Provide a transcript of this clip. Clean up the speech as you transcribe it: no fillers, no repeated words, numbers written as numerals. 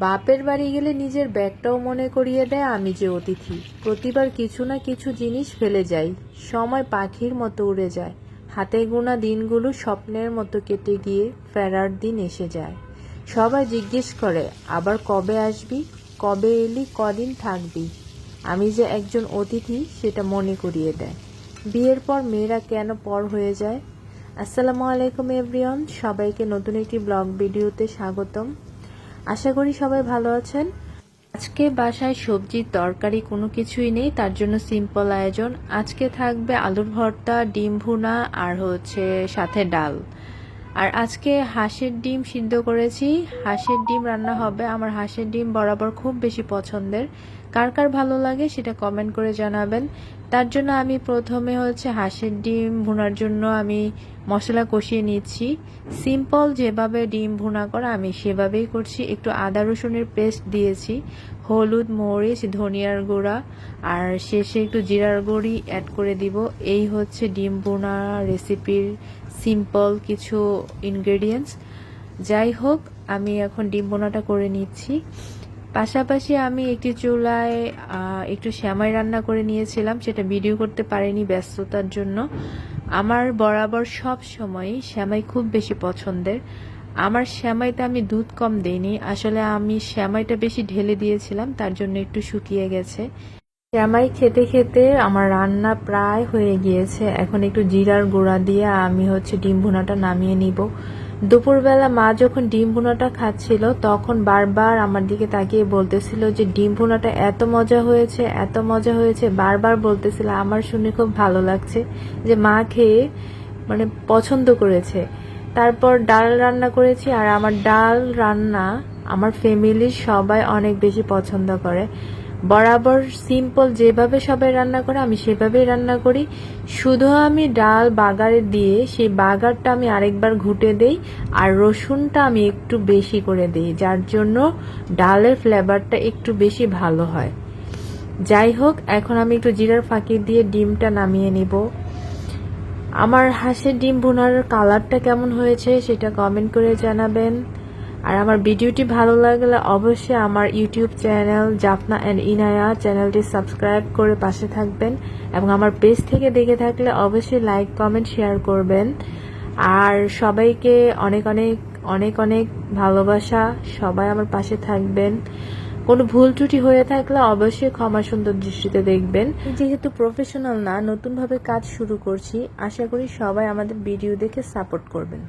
বাপের বাড়ি গেলে নিজের ব্যাগটাও মনে করিয়ে দেয় আমি যে অতিথি। প্রতিবার কিছু না কিছু জিনিস ফেলে যাই। সময় পাখির মতো উড়ে যায়। হাতে গোনা দিনগুলো স্বপ্নের মতো কেটে গিয়ে ফেরার দিন এসে যায়। সবাই জিজ্ঞেস করে, আবার কবে আসবি? কবে এলি? কদিন থাকবি? আমি যে একজন অতিথি সেটা মনে করিয়ে দেয়। বিয়ের পর মেয়েরা কেন পর হয়ে যায়? আসসালামু আলাইকুম এভরিওয়ান, সবাইকে নতুন একটি ব্লগ ভিডিওতে স্বাগতম। আশা করি সবাই ভালো আছেন। আজকে বাসায় সবজি তরকারি কোনো কিছুই নেই, তার জন্য সিম্পল আয়োজন। আজকে থাকবে আলুর ভর্তা, ডিম ভুনা আর সাথে ডাল। আর আজকে হাঁসের ডিম সিদ্ধ করেছি। হাঁসের ডিম রান্না হবে। আমার হাঁসের ডিম বরাবর খুব বেশি পছন্দের। কার কার ভালো লাগে সেটা কমেন্ট করে জানাবেন। তার জন্য আমি প্রথমে হাঁসের ডিম ভুনার জন্য আমি মশলা কষিয়ে নিচ্ছি। সিম্পল যেভাবে ডিম ভুনা করা আমি সেভাবেই করছি। একটু আদা রসুনের পেস্ট দিয়েছি, হলুদ, মরিচ, ধনিয়ার গুঁড়া আর শেষে একটু জিরার গুঁড়ি অ্যাড করে দিব। এই ডিম ভুনা রেসিপির সিম্পল কিছু ইনগ্রেডিয়েন্টস। যাই হোক, আমি এখন ডিম ভুনাটা করে নিচ্ছি। পাশাপাশি আমি একটি চুলায় একটু সেমাই রান্না করে নিয়েছিলাম, সেটা ভিডিও করতে পারিনি ব্যস্ততার জন্য। আমার বরাবর সব সময় সেমাই খুব বেশি পছন্দের। আমার সেমাইতে আমি দুধ কম দেইনি, আসলে আমি সেমাইটা বেশি ঢেলে দিয়েছিলাম, তার জন্য একটু শুকিয়ে গেছে। সেমাই খেতে খেতে আমার রান্না প্রায় হয়ে গিয়েছে। এখন একটু জিরার গুঁড়া দিয়ে আমি ডিম ভুনাটা নামিয়ে নিব। দুপুরবেলা মা যখন ডিম ভুনাটা খাচ্ছিল তখন বারবার আমার দিকে তাকিয়ে বলতেছিল যে ডিম ভুনাটা এত মজা হয়েছে, এত মজা হয়েছে, বারবার বলতেছিল। আমার শুনে খুব ভালো লাগছে যে মা খেয়ে পছন্দ করেছে। তারপর ডাল রান্না করেছি, আর আমার ডাল রান্না আমার ফ্যামিলির সবাই অনেক বেশি পছন্দ করে। বরাবর সিম্পল যেভাবে সবাই রান্না করে আমি সেভাবেই রান্না করি। শুধু আমি ডাল বাগারে দিয়ে সেই বাগারটা আমি আরেকবার ঘুটে দেই, আর রসুনটা আমি একটু বেশি করে দিই, যার জন্য ডালের ফ্লেভারটা একটু বেশি ভালো হয়। যাই হোক, এখন আমি একটু জিরার ফাঁকি দিয়ে ডিমটা নামিয়ে নিব। আমার হাঁসের ডিম ভুনার কালারটা কেমন হয়েছে সেটা কমেন্ট করে জানাবেন। আর আমার ভিডিওটি ভালো লাগলে অবশ্যই আমার YouTube channel Jaffna and Inaya চ্যানেলটি সাবস্ক্রাইব করে পাশে থাকবেন, এবং আমার পেজ থেকে দেখে থাকলে অবশ্যই লাইক, কমেন্ট, শেয়ার করবেন। আর সবাইকে অনেক অনেক অনেক অনেক ভালোবাসা। সবাই আমার পাশে থাকবেন। কোনো ভুল ত্রুটি হয়ে থাকলে অবশ্যই ক্ষমা সুন্দর দৃষ্টিতে দেখবেন। যেহেতু প্রফেশনাল না, নতুনভাবে কাজ শুরু করছি, আশা করি সবাই আমাদের ভিডিও দেখে সাপোর্ট করবেন।